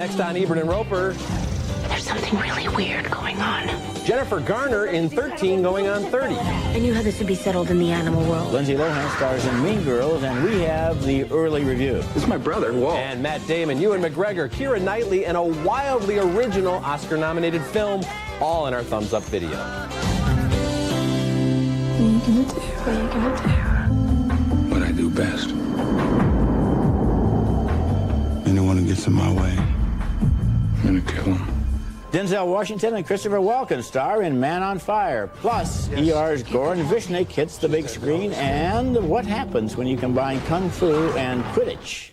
Next on Ebert and Roeper. There's something really weird going on. Jennifer Garner in 13 going on 30. I knew how this would be settled in the animal world. Lindsay Lohan stars in Mean Girls, and we have the early review. This is my brother, Walt. And Matt Damon, Ewan McGregor, Keira Knightley, and a wildly original Oscar-nominated film, all in our Thumbs Up video. What are you gonna do? What are you gonna do? What I do best. Anyone who gets in my way, I'm gonna kill him. Denzel Washington and Christopher Walken star in Man on Fire. Plus, ER's Goran Vishnik hits the big screen. And what happens when you combine Kung Fu and Quidditch?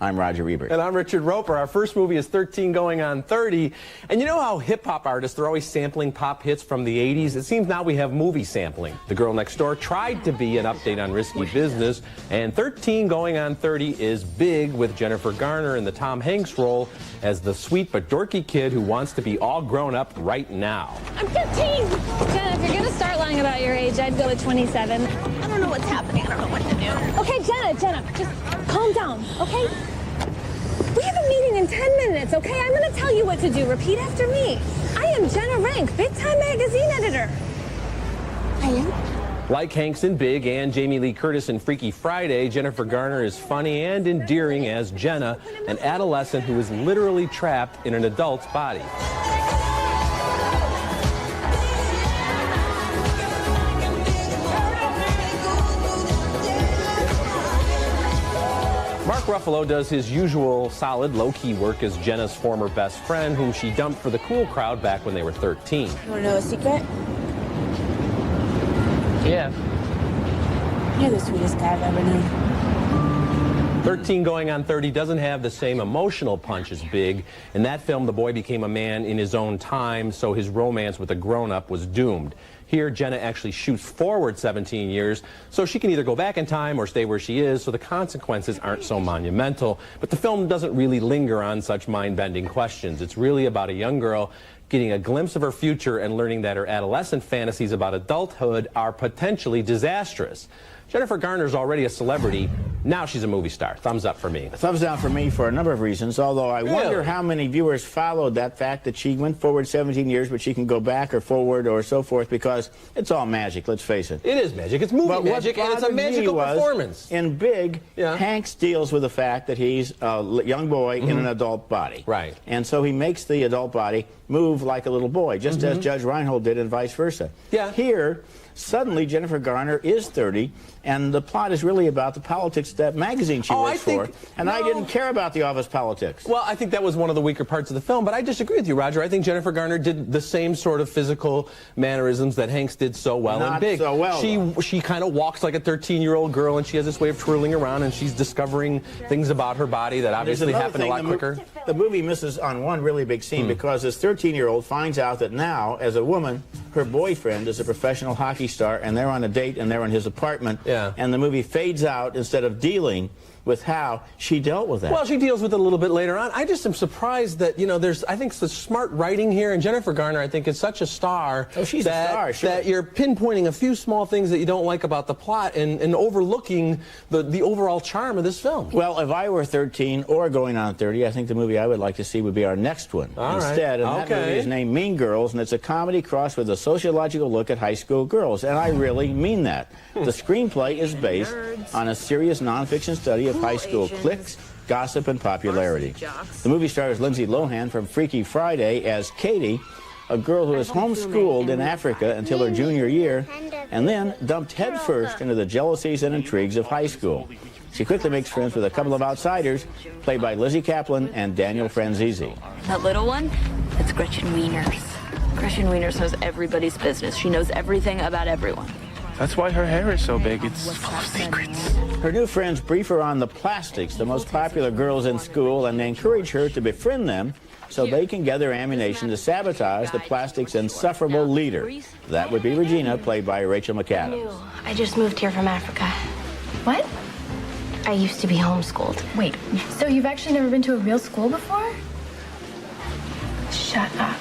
I'm Roger Ebert. And I'm Richard Roeper. Our first movie is 13 going on 30. And you know how hip-hop artists are always sampling pop hits from the 80s? It seems now we have movie sampling. The Girl Next Door tried to be an update on Risky Business. And 13 going on 30 is big, with Jennifer Garner in the Tom Hanks role as the sweet but dorky kid who wants to be all grown up right now. I'm 15! Jenna, if you're gonna start lying about your age, I'd go with 27. I don't know what's happening. I don't know what to do. Okay, Jenna, just calm down, okay? We have a meeting in 10 minutes, okay? I'm gonna tell you what to do. Repeat after me. I am Jenna Rank, big-time magazine editor. I am? Like Hanks in Big and Jamie Lee Curtis in Freaky Friday, Jennifer Garner is funny and endearing as Jenna, an adolescent who is literally trapped in an adult's body. Mark Ruffalo does his usual solid, low-key work as Jenna's former best friend, whom she dumped for the cool crowd back when they were 13. You wanna know a secret? Yeah. You're the sweetest guy I've ever known. 13 going on 30 doesn't have the same emotional punch as Big. In that film, the boy became a man in his own time, so his romance with a grown-up was doomed. Here, Jenna actually shoots forward 17 years, so she can either go back in time or stay where she is, so the consequences aren't so monumental. But the film doesn't really linger on such mind-bending questions. It's really about a young girl getting a glimpse of her future and learning that her adolescent fantasies about adulthood are potentially disastrous. Jennifer Garner's already a celebrity. Now she's a movie star. Thumbs up for me. Thumbs down for me for a number of reasons, although I wonder how many viewers followed that fact that she went forward 17 years, but she can go back or forward or so forth, because it's all magic, let's face it. It is magic. It's movie magic, and it's a magical performance. In Big, Hanks deals with the fact that he's a young boy in an adult body. Right. And so he makes the adult body move like a little boy, just as Judge Reinhold did and vice versa. Yeah. Here, suddenly Jennifer Garner is 30, and the plot is really about the politics that magazine she works for. And I didn't care about the office politics. Well, I think that was one of the weaker parts of the film, but I disagree with you, Roger. I think Jennifer Garner did the same sort of physical mannerisms that Hanks did so well in Big. Not so well, She kind of walks like a 13-year-old girl, and she has this way of twirling around, and she's discovering things about her body that obviously happen a lot quicker. The movie misses on one really big scene, because this 13-year-old finds out that now, as a woman, her boyfriend is a professional hockey star, and they're on a date, and they're in his apartment. Yeah. And the movie fades out instead of dealing with how she dealt with that. Well, she deals with it a little bit later on. I just am surprised that, you know, I think the smart writing here, and Jennifer Garner, I think, is such a star. Oh, she's a star, sure. That you're pinpointing a few small things that you don't like about the plot and overlooking the overall charm of this film. Well, if I were 13 or going on 30, I think the movie I would like to see would be our next one. Instead, and that movie is named Mean Girls, and it's a comedy crossed with a sociological look at high school girls, and I really mean that. The screenplay is based on a serious nonfiction study of high school cliques, gossip, and popularity. The movie stars Lindsay Lohan from Freaky Friday as Katie, a girl who is homeschooled in Africa until her junior year, and then dumped headfirst into the jealousies and intrigues of high school. She quickly makes friends with a couple of outsiders, played by Lizzie Kaplan and Daniel Franzese. That little one? That's Gretchen Wieners. Gretchen Wieners knows everybody's business. She knows everything about everyone. That's why her hair is so big. It's full of secrets. Her new friends brief her on the plastics, the most popular girls in school, and they encourage her to befriend them so they can gather ammunition to sabotage the plastic's insufferable leader. That would be Regina, played by Rachel McAdams. I just moved here from Africa. What? I used to be homeschooled. Wait, so you've actually never been to a real school before? Shut up.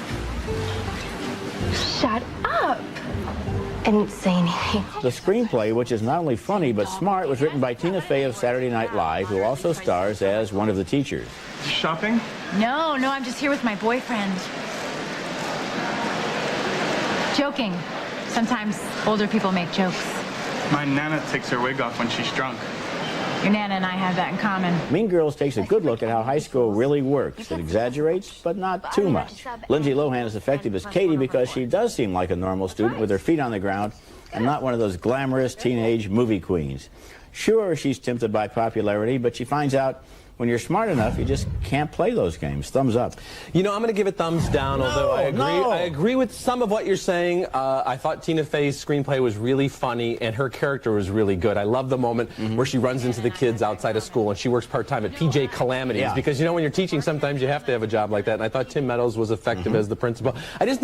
Shut up! I didn't say anything. The screenplay, which is not only funny but smart, was written by Tina Fey of Saturday Night Live, who also stars as one of the teachers. Shopping? No, I'm just here with my boyfriend. Joking. Sometimes older people make jokes. My Nana takes her wig off when she's drunk. Your Nana and I have that in common. Mean Girls takes a good look at how high school really works. It exaggerates, but not too much. Lindsay Lohan is effective as Katie because she does seem like a normal student with her feet on the ground and not one of those glamorous teenage movie queens. Sure, she's tempted by popularity, but she finds out when you're smart enough, you just can't play those games. Thumbs up. You know, I'm going to give it thumbs down, although I agree with some of what you're saying. I thought Tina Fey's screenplay was really funny, and her character was really good. I love the moment where she runs into the kids outside of school, and she works part-time at PJ Calamities, because, you know, when you're teaching, sometimes you have to have a job like that, and I thought Tim Meadows was effective as the principal. I didn't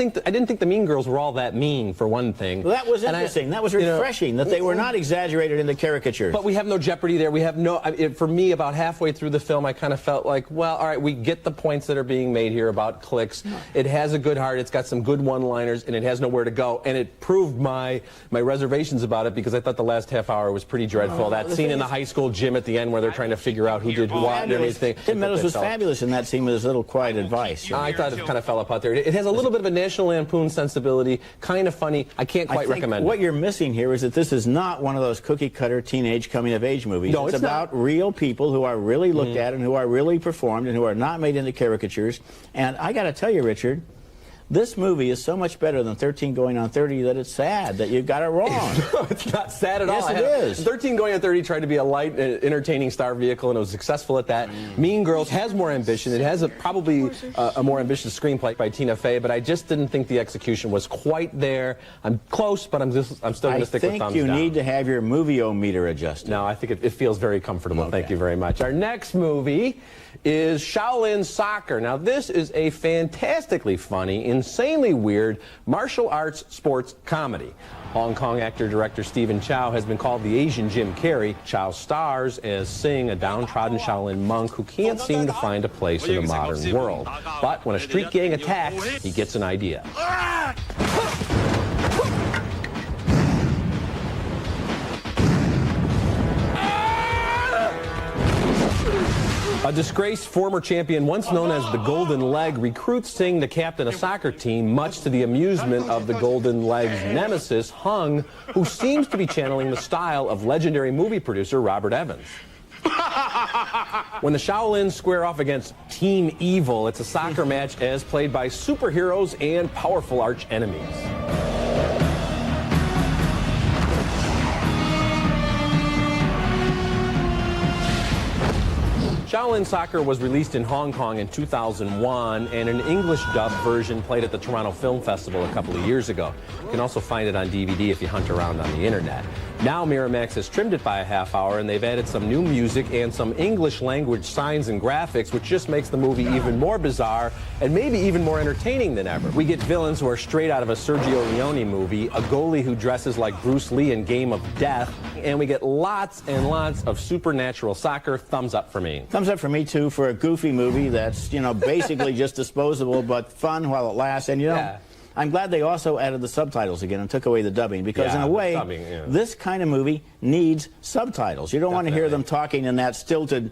think the Mean Girls were all that mean, for one thing. Well, that was interesting. That was refreshing, that they were not exaggerated into caricatures. But we have no jeopardy there. We have no... for me, about halfway through the film, I kind of felt like, well, all right, we get the points that are being made here about clicks. It has a good heart. It's got some good one-liners, and it has nowhere to go. And it proved my reservations about it, because I thought the last half hour was pretty dreadful. That scene in the high school gym at the end where they're trying to figure out who did what and everything. Tim Meadows was fabulous in that scene with his little quiet advice. I thought it kind of fell apart there. It has a little bit of a National Lampoon sensibility, kind of funny. I can't quite recommend it. What you're missing here is that this is not one of those cookie-cutter teenage coming-of-age movies. No, it's about real people who are really looked at and who are really performed and who are not made into caricatures. And I got to tell you, Richard, this movie is so much better than 13 Going on 30 that it's sad that you got it wrong. No, it's not sad at all. Yes, it is. 13 Going on 30 tried to be a light, entertaining star vehicle, and it was successful at that. Mean Girls has more ambition. It has probably a more ambitious screenplay by Tina Fey, but I just didn't think the execution was quite there. I'm close, but I'm still going to stick with thumbs down. I think you need to have your movie-o-meter adjusted. No, I think it feels very comfortable. Okay. Thank you very much. Our next movie is Shaolin Soccer. Now, this is a fantastically funny, insanely weird martial arts sports comedy. Hong Kong actor-director Stephen Chow has been called the Asian Jim Carrey. Chow stars as Singh, a downtrodden Shaolin monk who can't seem to find a place in the modern world. But when a street gang attacks, he gets an idea. A disgraced former champion, once known as the Golden Leg, recruits Singh to captain a soccer team, much to the amusement of the Golden Leg's nemesis, Hung, who seems to be channeling the style of legendary movie producer Robert Evans. When the Shaolins square off against Team Evil, it's a soccer match as played by superheroes and powerful arch enemies. Shaolin Soccer was released in Hong Kong in 2001, and an English dub version played at the Toronto Film Festival a couple of years ago. You can also find it on DVD if you hunt around on the internet. Now Miramax has trimmed it by a half hour, and they've added some new music and some English language signs and graphics, which just makes the movie even more bizarre and maybe even more entertaining than ever. We get villains who are straight out of a Sergio Leone movie, a goalie who dresses like Bruce Lee in Game of Death, and we get lots and lots of supernatural soccer. Thumbs up for me. Thumbs up for me, too, for a goofy movie that's, you know, basically just disposable, but fun while it lasts. And, you know, I'm glad they also added the subtitles again and took away the dubbing, because in a way, this kind of movie needs subtitles. You don't want to hear them talking in that stilted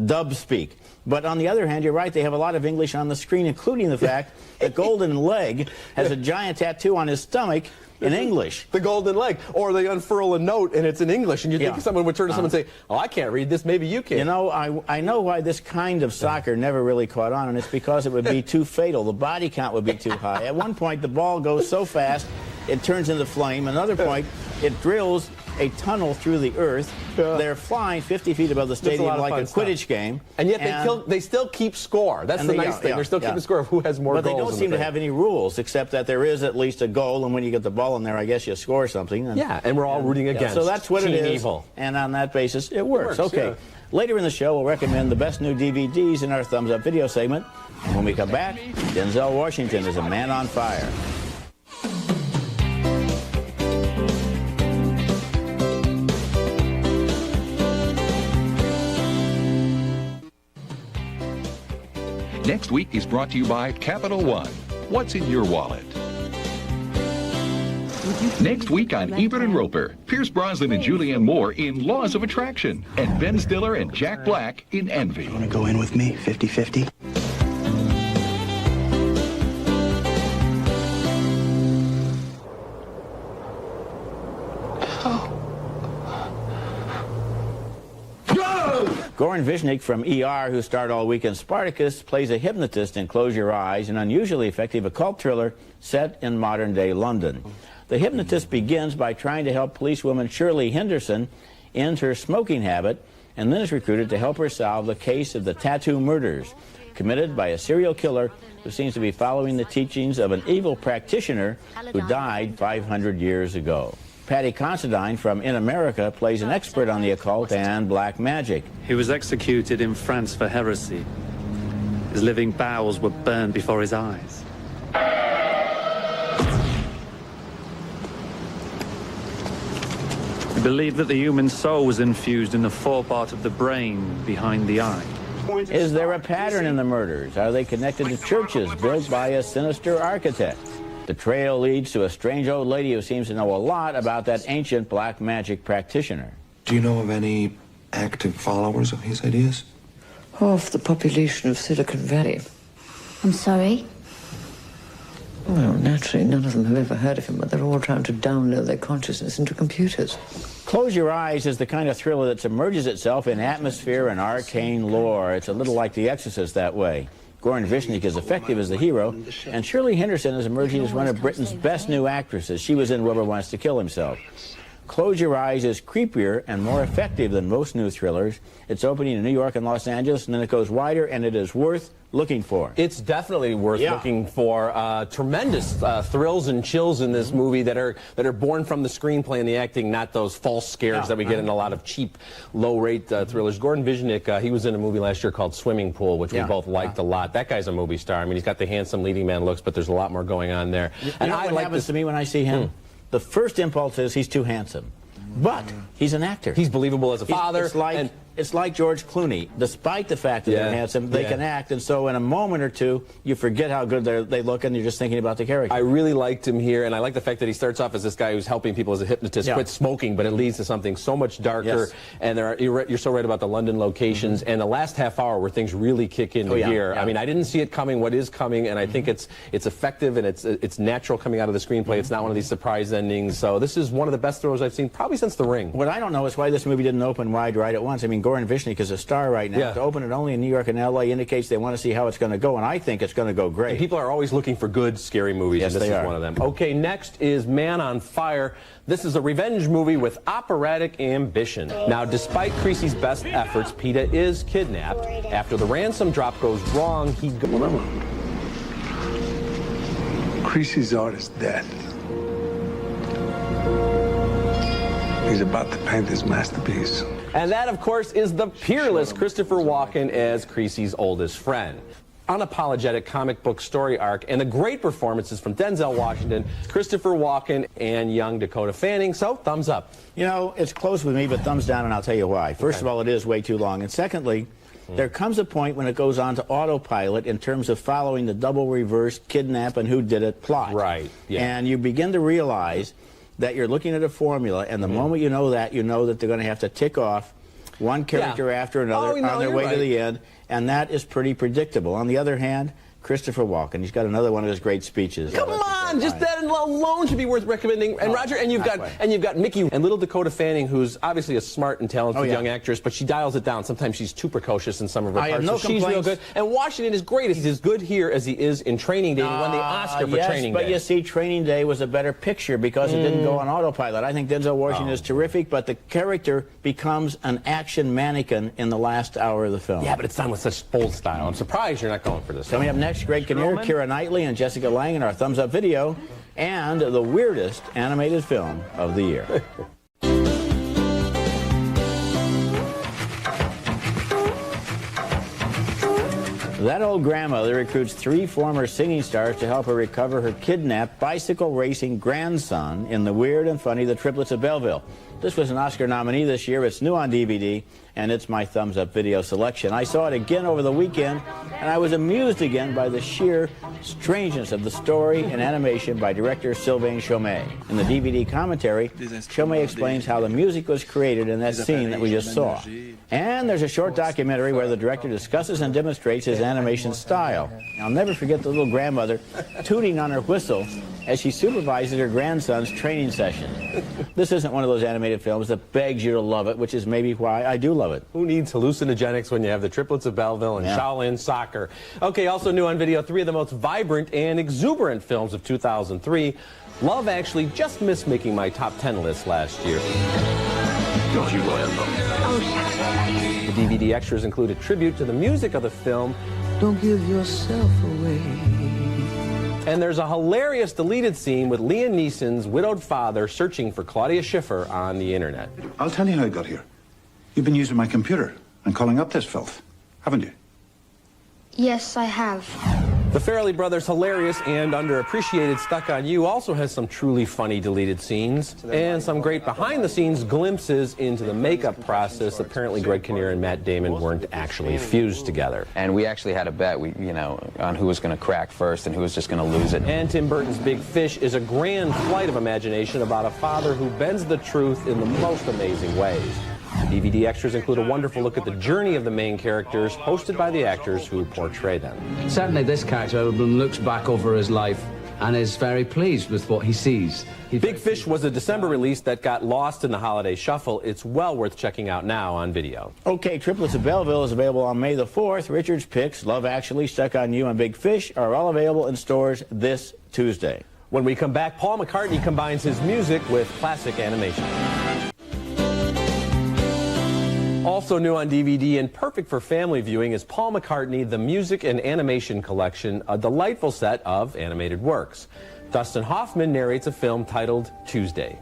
dub speak. But on the other hand, you're right, they have a lot of English on the screen, including the fact that Golden Leg has a giant tattoo on his stomach in English. The Golden Leg. Or they unfurl a note and it's in English, and you think someone would turn to someone and say, oh, I can't read this, maybe you can. You know, I know why this kind of soccer never really caught on, and it's because it would be too fatal. The body count would be too high. At one point, the ball goes so fast, it turns into flame. Another point, it drills a tunnel through the earth. They're flying 50 feet above the stadium like a Quidditch game. And yet they still keep score. That's the nice thing. They're still keeping score of who has more goals. But they don't seem to have any rules, except that there is at least a goal, and when you get the ball in there, I guess you score something. And, and we're all rooting against. So that's what Team it is. Evil. And on that basis, it works. Okay. Later in the show, we'll recommend the best new DVDs in our Thumbs Up video segment. And when we come back, Denzel Washington is a man on fire. Next week is brought to you by Capital One. What's in your wallet? Next week on Ebert Roeper, Pierce Brosnan and Julianne Moore in Laws of Attraction, and Ben Stiller and Jack Black in Envy. Want to go in with me, 50-50? Goran Visnik from ER, who starred all week in Spartacus, plays a hypnotist in Close Your Eyes, an unusually effective occult thriller set in modern-day London. The hypnotist begins by trying to help policewoman Shirley Henderson end her smoking habit, and then is recruited to help her solve the case of the tattoo murders committed by a serial killer who seems to be following the teachings of an evil practitioner who died 500 years ago. Patty Considine from In America plays an expert on the occult and black magic. He was executed in France for heresy. His living bowels were burned before his eyes. He believed that the human soul was infused in the forepart of the brain behind the eye. Is there a pattern in the murders? Are they connected to churches built by a sinister architect? The trail leads to a strange old lady who seems to know a lot about that ancient black magic practitioner. Do you know of any active followers of his ideas? Half the population of Silicon Valley. I'm sorry? Well, naturally, none of them have ever heard of him, but they're all trying to download their consciousness into computers. Close Your Eyes is the kind of thriller that submerges itself in atmosphere and arcane lore. It's a little like The Exorcist that way. Goran Visnik is effective as the hero, and Shirley Henderson is emerging as one of Britain's best new actresses. She was in Whoever Wants to Kill Himself. Close Your Eyes is creepier and more effective than most new thrillers. It's opening in New York and Los Angeles, and then it goes wider, and it is worth looking for. It's definitely worth looking for. Tremendous thrills and chills in this movie that are born from the screenplay and the acting, not those false scares that we get in a lot of cheap, low-rate thrillers. Goran Visnik, he was in a movie last year called Swimming Pool, which we both liked a lot. That guy's a movie star. I mean, he's got the handsome leading man looks, but there's a lot more going on there. And I what happens to me when I see him? The first impulse is he's too handsome. But he's an actor. He's believable as a father. It's like George Clooney. Despite the fact that they're handsome, they can act, and so in a moment or two, you forget how good they look, and you're just thinking about the character. I really liked him here, and I like the fact that he starts off as this guy who's helping people as a hypnotist quit smoking, but it leads to something so much darker. And you're so right about the London locations, and the last half hour where things really kick into gear. I mean, I didn't see it coming. What is coming, and I think it's effective and it's natural coming out of the screenplay. It's not one of these surprise endings. So this is one of the best thrillers I've seen probably since The Ring. What I don't know is why this movie didn't open wide right at once. I mean, Goran Visnik is a star right now. To open it only in New York and LA indicates they want to see how it's going to go, and I think it's going to go great. And people are always looking for good, scary movies, and this is one of them. Okay, next is Man on Fire. This is a revenge movie with operatic ambition. Now, despite Creasy's best efforts, Peta is kidnapped. After the ransom drop goes wrong, he goes... Creasy's art is dead. He's about to paint his masterpiece. And that, of course, is the peerless Christopher Walken as Creasy's oldest friend. Unapologetic comic book story arc, and the great performances from Denzel Washington, Christopher Walken, and young Dakota Fanning. So, thumbs up. You know, it's close with me, but thumbs down, and I'll tell you why. First of all, it is way too long. And secondly, there comes a point when it goes on to autopilot in terms of following the double reverse kidnap and who did it plot. Right. And you begin to realize that you're looking at a formula, and the moment you know that they're going to have to tick off one character after another on their way to the end, and that is pretty predictable. On the other hand, Christopher Walken, he's got another one of his great speeches. Come on, just that alone should be worth recommending. And Roger, and you've got Mickey and little Dakota Fanning, who's obviously a smart and talented young actress, but she dials it down. Sometimes she's too precocious in some of her parts. So she's real good. And Washington is great. He's as good here as he is in Training Day. He won the Oscar for Training Day. But you see, Training Day was a better picture because it didn't go on autopilot. I think Denzel Washington is terrific, but the character becomes an action mannequin in the last hour of the film. Yeah, but it's done with such bold style. I'm surprised you're not going for this. Coming up next, Greg Kinnear, Keira Knightley, and Jessica Lange in our Thumbs Up video, and the weirdest animated film of the year. That old grandmother recruits 3 former singing stars to help her recover her kidnapped bicycle racing grandson in The Weird and Funny, The Triplets of Belleville. This was an Oscar nominee this year. It's new on DVD, and it's my Thumbs Up video selection. I saw it again over the weekend, and I was amused again by the sheer strangeness of the story and animation by director Sylvain Chomet. In the DVD commentary, Chomet explains how the music was created in that scene that we just saw. And there's a short documentary where the director discusses and demonstrates his animation style. I'll never forget the little grandmother tooting on her whistle as she supervises her grandson's training session. This isn't one of those animated films that begs you to love it, which is maybe why I do love it. love it. Who needs hallucinogenics when you have the triplets of Belleville and Shaolin Soccer? Okay, also new on video, 3 of the most vibrant and exuberant films of 2003. Love Actually just missed making my top 10 list last year. The DVD extras include a tribute to the music of the film. Don't give yourself away. And there's a hilarious deleted scene with Liam Neeson's widowed father searching for Claudia Schiffer on the internet. I'll tell you how I got here. You've been using my computer and calling up this filth, haven't you? Yes, I have. The Farrelly Brothers' hilarious and underappreciated Stuck on You also has some truly funny deleted scenes and some great behind-the-scenes glimpses into the makeup process. Apparently Greg Kinnear and Matt Damon weren't actually fused together. And we actually had a bet, on who was going to crack first and who was just going to lose it. And Tim Burton's Big Fish is a grand flight of imagination about a father who bends the truth in the most amazing ways. The DVD extras include a wonderful look at the journey of the main characters, hosted by the actors who portray them. Certainly this character looks back over his life and is very pleased with what he sees. Big Fish was a December release that got lost in the holiday shuffle. It's well worth checking out now on video. Okay, Triplets of Belleville is available on May the 4th. Richard's picks, Love Actually, Stuck on You, and Big Fish are all available in stores this Tuesday. When we come back, Paul McCartney combines his music with classic animation. Also new on DVD and perfect for family viewing is Paul McCartney, The Music and Animation Collection, a delightful set of animated works. Dustin Hoffman narrates a film titled Tuesday.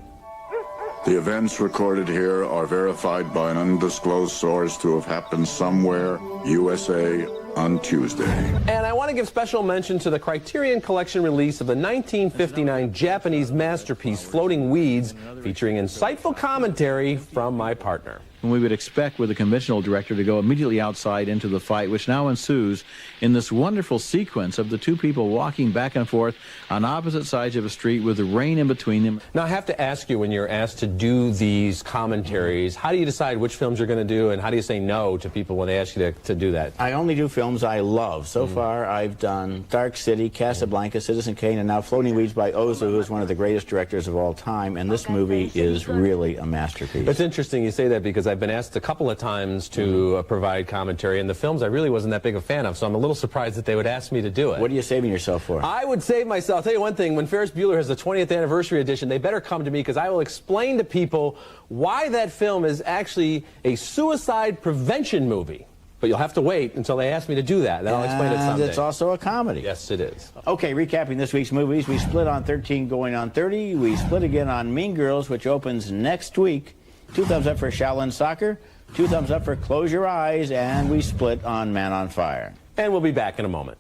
The events recorded here are verified by an undisclosed source to have happened somewhere, USA, on Tuesday. And I want to give special mention to the Criterion Collection release of the 1959 Japanese masterpiece Floating Weeds, featuring insightful commentary from my partner. And we would expect with a conventional director to go immediately outside into the fight, which now ensues in this wonderful sequence of the two people walking back and forth on opposite sides of a street with the rain in between them. Now, I have to ask you, when you're asked to do these commentaries, how do you decide which films you're going to do, and how do you say no to people when they ask you to do that? I only do films I love. So far, I've done Dark City, Casablanca, Citizen Kane, and now Floating Weeds by Ozu, who is one of the greatest directors of all time, and this movie is really a masterpiece. It's interesting you say that, because I've been asked a couple of times to provide commentary, and the films I really wasn't that big a fan of, so I'm a little surprised that they would ask me to do it. What are you saving yourself for? I would save myself. I'll tell you one thing, when Ferris Bueller has the 20th anniversary edition, they better come to me, because I will explain to people why that film is actually a suicide prevention movie. But you'll have to wait until they ask me to do that. Then I'll explain it someday. And it's also a comedy. Yes, it is. Okay, recapping this week's movies, we split on 13 going on 30. We split again on Mean Girls, which opens next week. 2 thumbs up for Shaolin Soccer, 2 thumbs up for Close Your Eyes, and we split on Man on Fire. And we'll be back in a moment.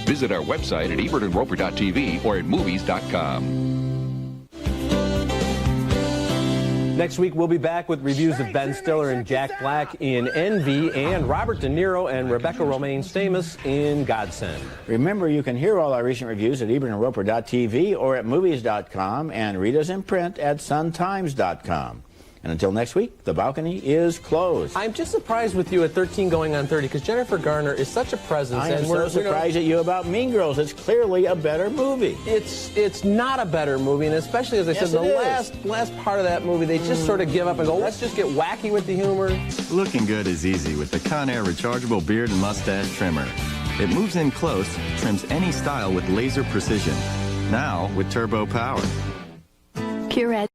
Visit our website at ebertandroper.tv or at movies.com. Next week, we'll be back with reviews of Ben Stiller and Jack Black in Envy, and Robert De Niro and Rebecca Romaine Stamos in Godsend. Remember, you can hear all our recent reviews at ebertandroper.tv or at movies.com, and read us in print at suntimes.com. And until next week, the balcony is closed. I'm just surprised with you at 13 going on 30, because Jennifer Garner is such a presence. I am so surprised at you about Mean Girls. It's clearly a better movie. It's not a better movie, and especially, as I said, the last part of that movie, they just sort of give up and go, let's just get wacky with the humor. Looking good is easy with the Conair rechargeable beard and mustache trimmer. It moves in close, trims any style with laser precision. Now with turbo power. Pure Red.